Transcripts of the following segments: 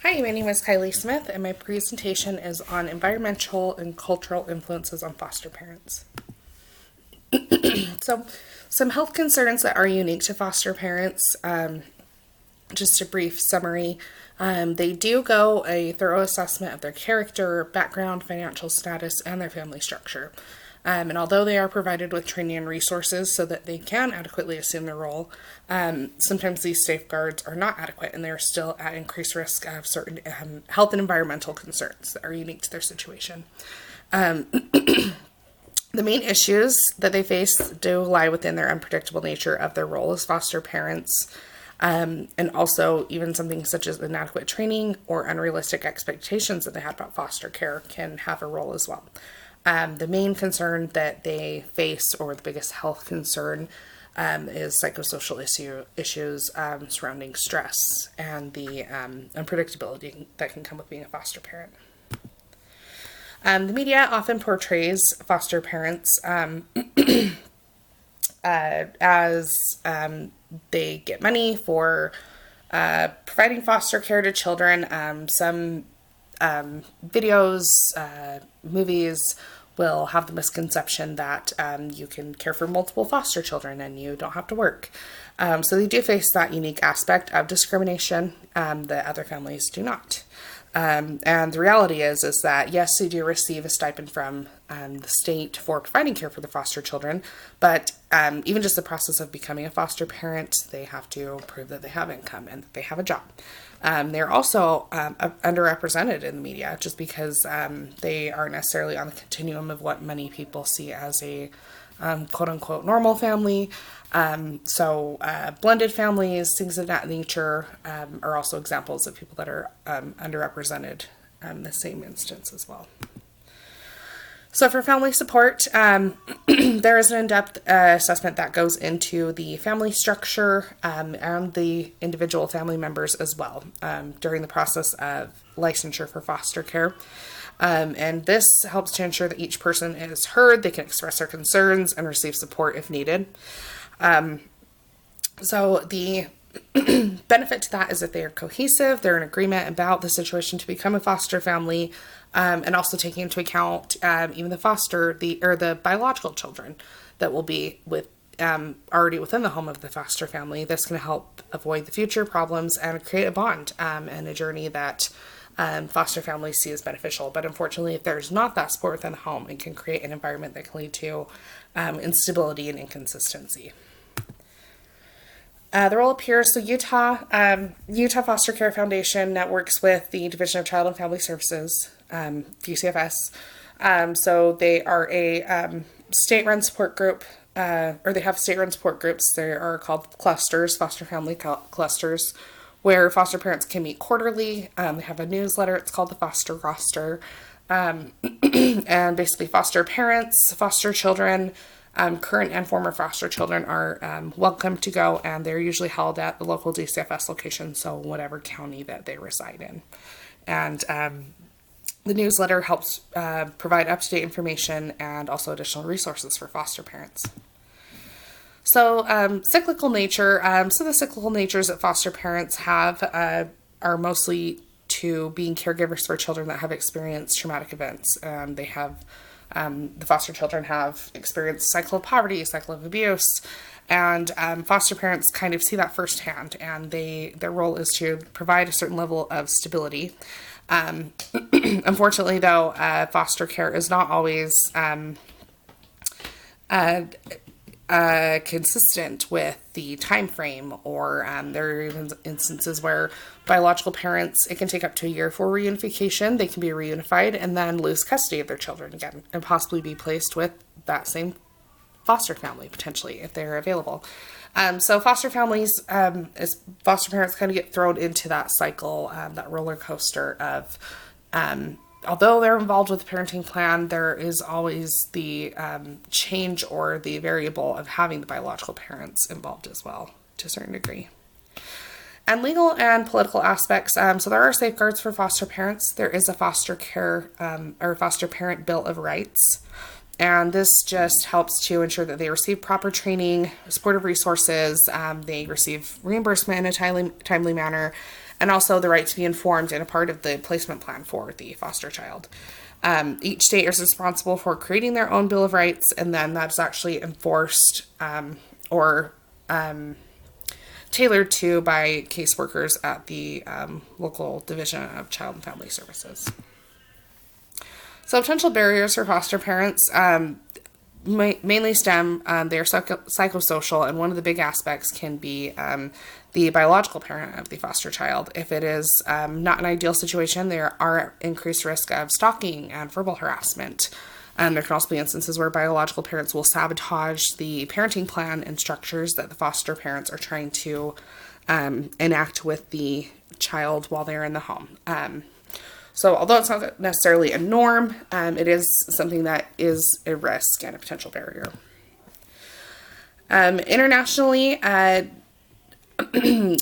Hi, my name is Kylie Smith, and my presentation is on environmental and cultural influences on foster parents. So, some health concerns that are unique to foster parents, just a brief summary. They do go a thorough assessment of their character, background, financial status, and their family structure. And although they are provided with training and resources so that they can adequately assume the role, sometimes these safeguards are not adequate and they're still at increased risk of certain health and environmental concerns that are unique to their situation. The main issues that they face do lie within their unpredictable nature of their role as foster parents, and also even something such as inadequate training or unrealistic expectations that they had about foster care can have a role as well. The main concern that they face, or the biggest health concern, is psychosocial issues surrounding stress and the unpredictability that can come with being a foster parent. The media often portrays foster parents as they get money for providing foster care to children. Some videos, movies will have the misconception that you can care for multiple foster children and you don't have to work. So they do face that unique aspect of discrimination that other families do not. And the reality is that yes, they do receive a stipend from the state for providing care for the foster children, but even just the process of becoming a foster parent, they have to prove that they have income and that they have a job. They're also underrepresented in the media just because they aren't necessarily on the continuum of what many people see as a quote-unquote normal family. Blended families, things of that nature, are also examples of people that are underrepresented in the same instance as well. So for family support, there is an in-depth assessment that goes into the family structure and the individual family members as well during the process of licensure for foster care. And this helps to ensure that each person is heard, they can express their concerns, and receive support if needed. So the benefit to that is that they are cohesive, they're in agreement about the situation to become a foster family, and also taking into account even the biological children that will be with already within the home of the foster family. This can help avoid the future problems and create a bond and a journey that foster families see as beneficial. But unfortunately, if there's not that support within the home, it can create an environment that can lead to instability and inconsistency. The role appears, so Utah Foster Care Foundation works with the Division of Child and Family Services, UCFS. So they are a state-run support group, or they have state-run support groups. They are called clusters, foster family clusters, where foster parents can meet quarterly. They have a newsletter. It's called the Foster Roster. And basically foster parents, foster children, current and former foster children are welcome to go, and they're usually held at the local DCFS location, so whatever county that they reside in. And the newsletter helps provide up-to-date information and also additional resources for foster parents. So cyclical nature. So the cyclical natures that foster parents have are mostly to being caregivers for children that have experienced traumatic events. They have the foster children have experienced cycle of poverty, cycle of abuse, and foster parents kind of see that firsthand, and their role is to provide a certain level of stability. Unfortunately, though, foster care is not always consistent with the time frame, or there are even instances where biological parents, it can take up to a year for reunification. They can be reunified and then lose custody of their children again and possibly be placed with that same foster family potentially if they're available. So foster families, as foster parents kind of get thrown into that cycle, that roller coaster of although they're involved with the parenting plan, there is always the change or the variable of having the biological parents involved as well to a certain degree. And legal and political aspects. So there are safeguards for foster parents. There is a foster care or foster parent bill of rights. And this just helps to ensure that they receive proper training, supportive resources, they receive reimbursement in a timely manner, and also the right to be informed and a part of the placement plan for the foster child. Each state is responsible for creating their own Bill of Rights, and then that's actually enforced or tailored to by caseworkers at the local Division of Child and Family Services. So potential barriers for foster parents mainly stem, they're psychosocial, and one of the big aspects can be the biological parent of the foster child. If it is not an ideal situation, there are increased risk of stalking and verbal harassment. There can also be instances where biological parents will sabotage the parenting plan and structures that the foster parents are trying to enact with the child while they're in the home. So although it's not necessarily a norm, it is something that is a risk and a potential barrier. Internationally,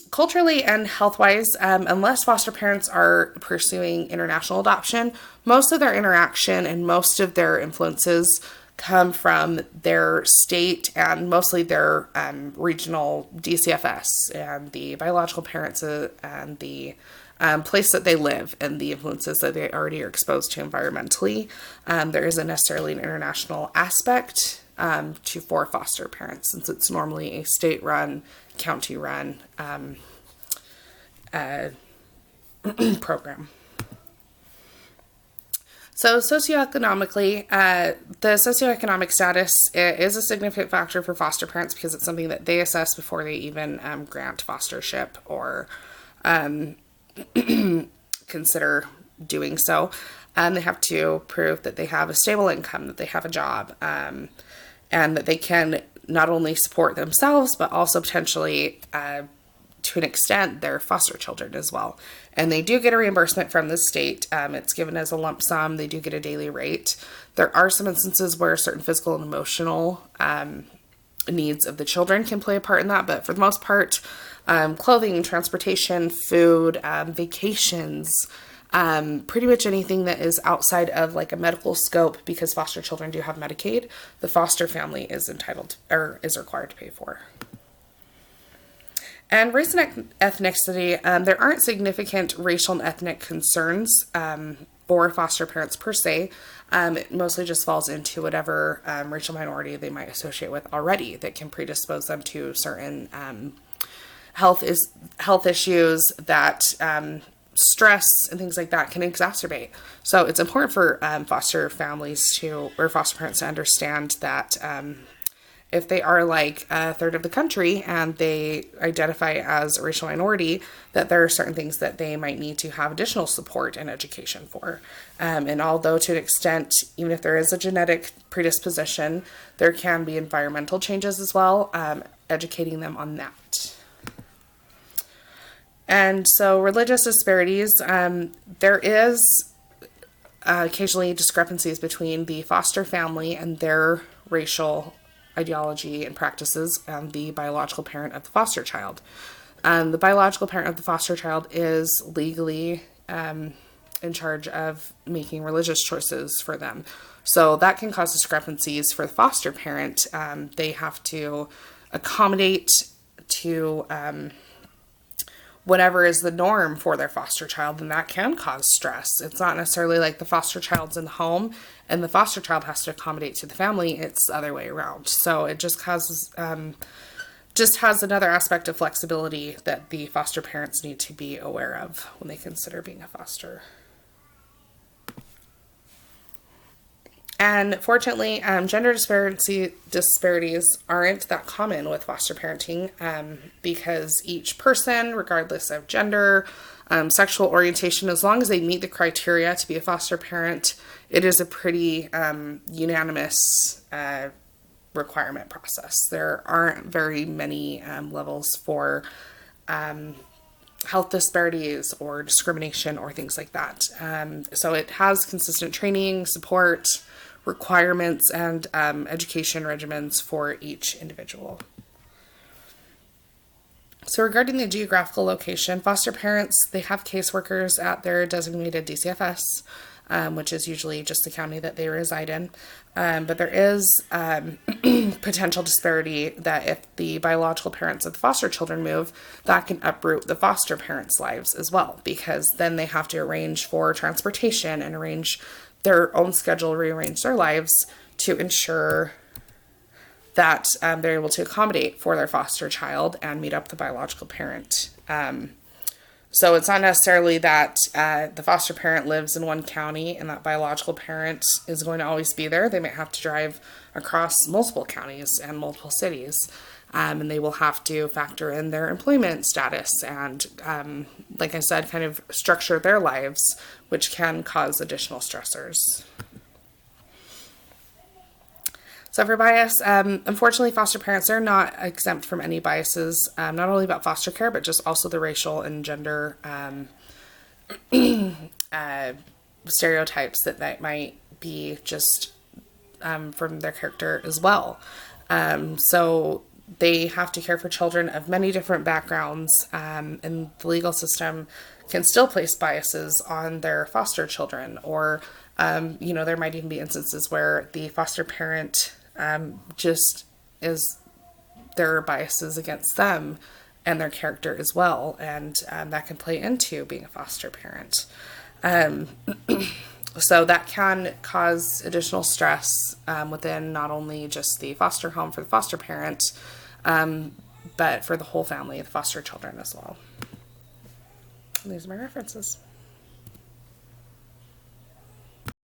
culturally and health-wise, unless foster parents are pursuing international adoption, most of their interaction and most of their influences come from their state and mostly their regional DCFS and the biological parents and the place that they live and the influences that they already are exposed to environmentally. There isn't necessarily an international aspect for foster parents, since it's normally a state-run, county-run program. So socioeconomically, the socioeconomic status is a significant factor for foster parents because it's something that they assess before they even grant fostership or consider doing so. They have to prove that they have a stable income, that they have a job, and that they can not only support themselves, but also potentially, to an extent, their foster children as well. And they do get a reimbursement from the state. It's given as a lump sum. They do get a daily rate. There are some instances where certain physical and emotional needs of the children can play a part in that, but for the most part, clothing, transportation, food, vacations, pretty much anything that is outside of like a medical scope, because foster children do have Medicaid, the foster family is entitled or is required to pay for. And race and ethnicity, there aren't significant racial and ethnic concerns for foster parents per se. It mostly just falls into whatever racial minority they might associate with already that can predispose them to certain health issues that stress and things like that can exacerbate. So it's important for foster families or foster parents to understand that if they are like a third of the country and they identify as a racial minority, that there are certain things that they might need to have additional support and education for. And although to an extent, even if there is a genetic predisposition, there can be environmental changes as well, educating them on that. And so religious disparities, there is occasionally discrepancies between the foster family and their racial ideology and practices and the biological parent of the foster child. The biological parent of the foster child is legally in charge of making religious choices for them. So that can cause discrepancies for the foster parent. They have to accommodate to whatever is the norm for their foster child, and that can cause stress. It's not necessarily like the foster child's in the home and the foster child has to accommodate to the family. It's the other way around. So it just causes, just has another aspect of flexibility that the foster parents need to be aware of when they consider being a foster. And fortunately, gender disparities aren't that common with foster parenting because each person, regardless of gender, sexual orientation, as long as they meet the criteria to be a foster parent, it is a pretty unanimous requirement process. There aren't very many levels for health disparities or discrimination or things like that. So it has consistent training, support, requirements, and education regimens for each individual. So regarding the geographical location, foster parents, they have caseworkers at their designated DCFS. which is usually just the county that they reside in. But there is potential disparity that if the biological parents of the foster children move, that can uproot the foster parents' lives as well, because then they have to arrange for transportation and arrange their own schedule, rearrange their lives to ensure that they're able to accommodate for their foster child and meet up the biological parent. So it's not necessarily that the foster parent lives in one county and that biological parent is going to always be there. They might have to drive across multiple counties and multiple cities. And they will have to factor in their employment status and, like I said, kind of structure their lives, which can cause additional stressors. So for bias, unfortunately, foster parents are not exempt from any biases, not only about foster care, but just also the racial and gender stereotypes that might be just from their character as well. So they have to care for children of many different backgrounds, and the legal system can still place biases on their foster children, or, there might even be instances where the foster parent just is, there are biases against them and their character as well, and that can play into being a foster parent. So that can cause additional stress within not only just the foster home for the foster parent, but for the whole family, the foster children as well. And these are my references.